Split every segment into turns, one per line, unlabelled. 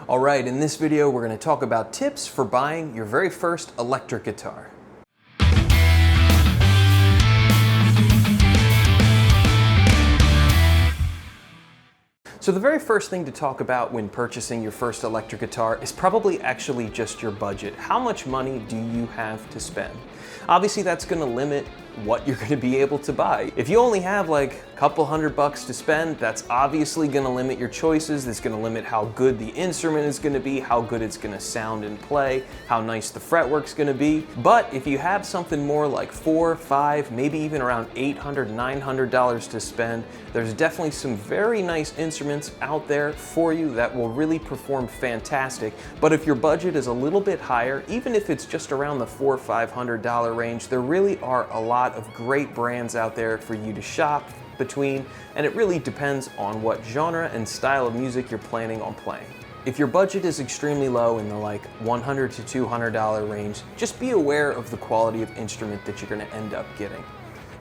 All right, in this video we're going to talk about tips for buying your very first electric guitar. So the very first thing to talk about when purchasing your first electric guitar is probably actually just your budget. How much money do you have to spend? Obviously that's going to limit what you're going to be able to buy. If you only have like a couple $100 to spend, that's obviously going to limit your choices. That's going to limit how good the instrument is going to be, how good it's going to sound and play, how nice the fretwork's going to be. But if you have something more like $400, $500, maybe even around $800, $900 to spend, there's definitely some very nice instruments out there for you that will really perform fantastic. But if your budget is a little bit higher, even if it's just around the $400 or $500 range, there really are a lot of great brands out there for you to shop between, and it really depends on what genre and style of music you're planning on playing. If your budget is extremely low in the like $100 to $200 range, just be aware of the quality of instrument that you're going to end up getting.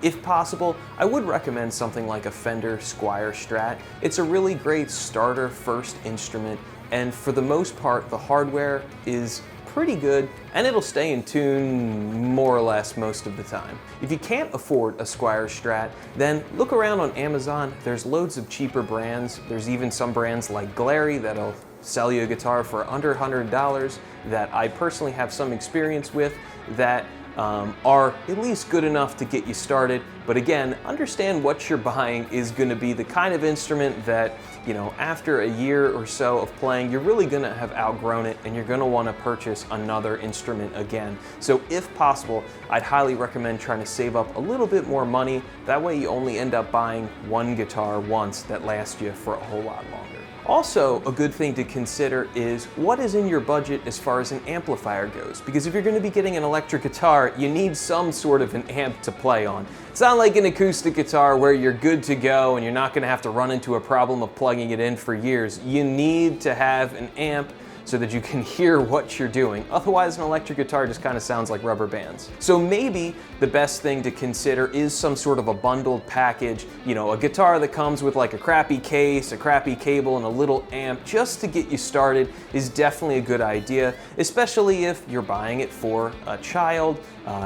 If possible, I would recommend something like a Fender Squier Strat. It's a really great starter first instrument, and for the most part, the hardware is pretty good, and it'll stay in tune more or less most of the time. If you can't afford a Squier Strat, then look around on Amazon. There's loads of cheaper brands. There's even some brands like Glary that'll sell you a guitar for under $100 that I personally have some experience with that are at least good enough to get you started. But again, understand what you're buying is going to be the kind of instrument that, you know, after a year or so of playing, you're really going to have outgrown it and you're going to want to purchase another instrument again. So if possible, I'd highly recommend trying to save up a little bit more money. That way you only end up buying one guitar once that lasts you for a whole lot longer. Also, a good thing to consider is what is in your budget as far as an amplifier goes. Because if you're going to be getting an electric guitar, you need some sort of an amp to play on. It's not like an acoustic guitar where you're good to go and you're not going to have to run into a problem of plugging it in for years. You need to have an amp so that you can hear what you're doing. Otherwise, an electric guitar just kind of sounds like rubber bands. So maybe the best thing to consider is some sort of a bundled package, you know, a guitar that comes with like a crappy case, a crappy cable, and a little amp just to get you started is definitely a good idea, especially if you're buying it for a child.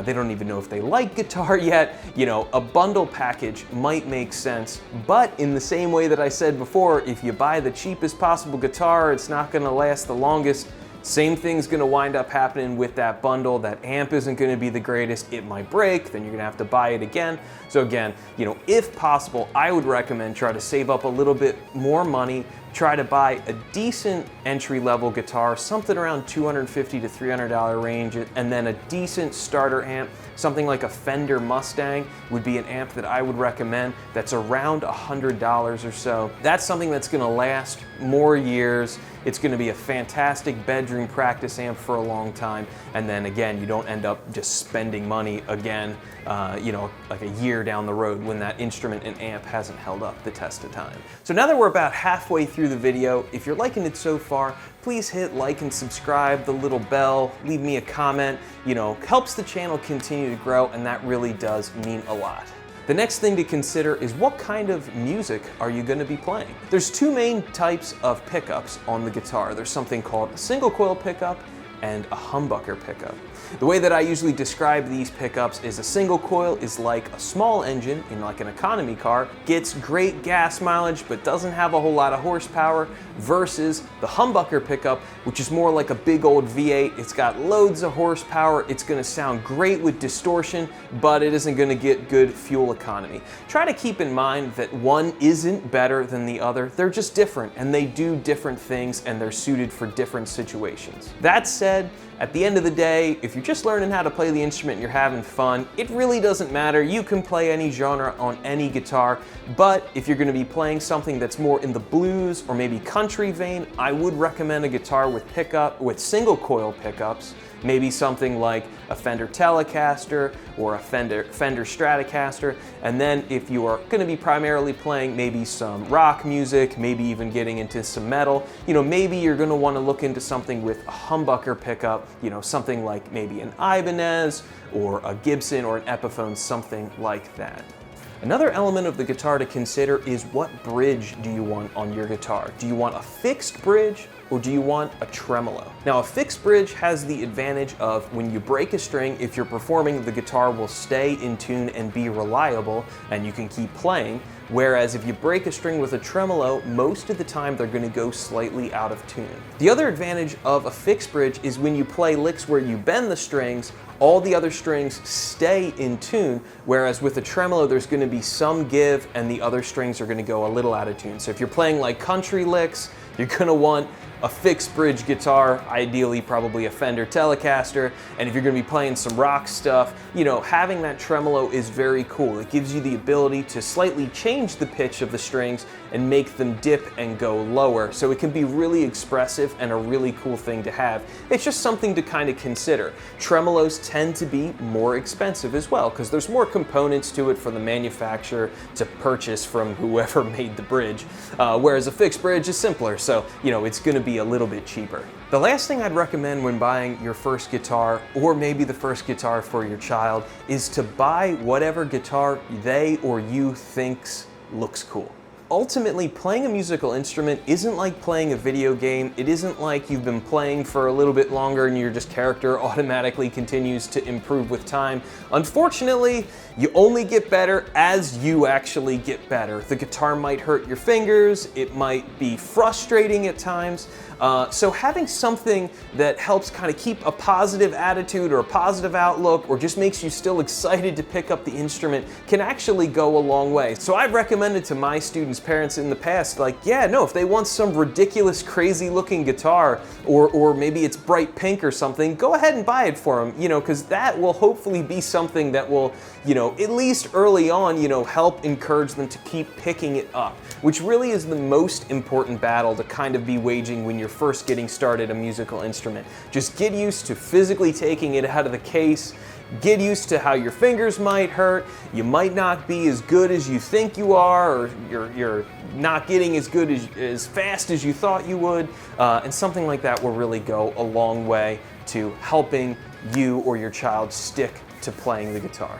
They don't even know if they like guitar yet. You know, a bundle package might make sense, but in the same way that I said before, if you buy the cheapest possible guitar, it's not gonna last the longest. Same thing's gonna wind up happening with that bundle. That amp isn't gonna be the greatest. It might break, then you're gonna have to buy it again. So again, you know, if possible, I would recommend try to save up a little bit more money. Try to buy a decent entry-level guitar, something around $250 to $300 range, and then a decent starter amp. Something like a Fender Mustang would be an amp that I would recommend that's around $100 or so. That's something that's gonna last more years. It's gonna be a fantastic bedroom practice amp for a long time. And then again, you don't end up just spending money again, you know, like a year down the road when that instrument and amp hasn't held up the test of time. So now that we're about halfway through the video, if you're liking it so far, please hit like and subscribe, the little bell, leave me a comment. You know, helps the channel continue to grow, and that really does mean a lot. The next thing to consider is what kind of music are you going to be playing? There's two main types of pickups on the guitar. There's something called a single coil pickup and a humbucker pickup. The way that I usually describe these pickups is a single coil is like a small engine in like an economy car, gets great gas mileage but doesn't have a whole lot of horsepower, versus the humbucker pickup, which is more like a big old V8. It's got loads of horsepower, it's gonna sound great with distortion, but it isn't gonna get good fuel economy. Try to keep in mind that one isn't better than the other. They're just different and they do different things and they're suited for different situations. That said, at the end of the day, if you're just learning how to play the instrument and you're having fun, it really doesn't matter. You can play any genre on any guitar, but if you're gonna be playing something that's more in the blues or maybe country vein, I would recommend a guitar with single coil pickups. Maybe something like a Fender Telecaster or a Fender Stratocaster. And then if you are going to be primarily playing maybe some rock music, maybe even getting into some metal, you know, maybe you're going to want to look into something with a humbucker pickup, you know, something like maybe an Ibanez or a Gibson or an Epiphone, something like that. Another element of the guitar to consider is what bridge do you want on your guitar? Do you want a fixed bridge or do you want a tremolo? Now, a fixed bridge has the advantage of when you break a string, if you're performing, the guitar will stay in tune and be reliable and you can keep playing. Whereas if you break a string with a tremolo, most of the time they're going to go slightly out of tune. The other advantage of a fixed bridge is when you play licks where you bend the strings, all the other strings stay in tune, whereas with a tremolo there's going to be some give and the other strings are going to go a little out of tune. So if you're playing like country licks, you're going to want a fixed bridge guitar, ideally probably a Fender Telecaster, and if you're going to be playing some rock stuff, you know, having that tremolo is very cool. It gives you the ability to slightly change the pitch of the strings and make them dip and go lower, so it can be really expressive and a really cool thing to have. It's just something to kind of consider. Tremolos tend to be more expensive as well because there's more components to it for the manufacturer to purchase from whoever made the bridge, whereas a fixed bridge is simpler, so you know, it's going to be a little bit cheaper. The last thing I'd recommend when buying your first guitar, or maybe the first guitar for your child, is to buy whatever guitar they or you thinks looks cool. Ultimately, playing a musical instrument isn't like playing a video game. It isn't like you've been playing for a little bit longer and your character automatically continues to improve with time. Unfortunately, you only get better as you actually get better. The guitar might hurt your fingers, it might be frustrating at times, so having something that helps kind of keep a positive attitude or a positive outlook or just makes you still excited to pick up the instrument can actually go a long way. So I've recommended to my students' parents in the past, like, yeah, no, if they want some ridiculous, crazy looking guitar, or maybe it's bright pink or something, go ahead and buy it for them, you know, because that will hopefully be something that will, you know, at least early on, you know, help encourage them to keep picking it up, which really is the most important battle to kind of be waging when you're first getting started a musical instrument. Just get used to physically taking it out of the case. Get used to how your fingers might hurt. You might not be as good as you think you are, or you're not getting as good as fast as you thought you would, and something like that will really go a long way to helping you or your child stick to playing the guitar.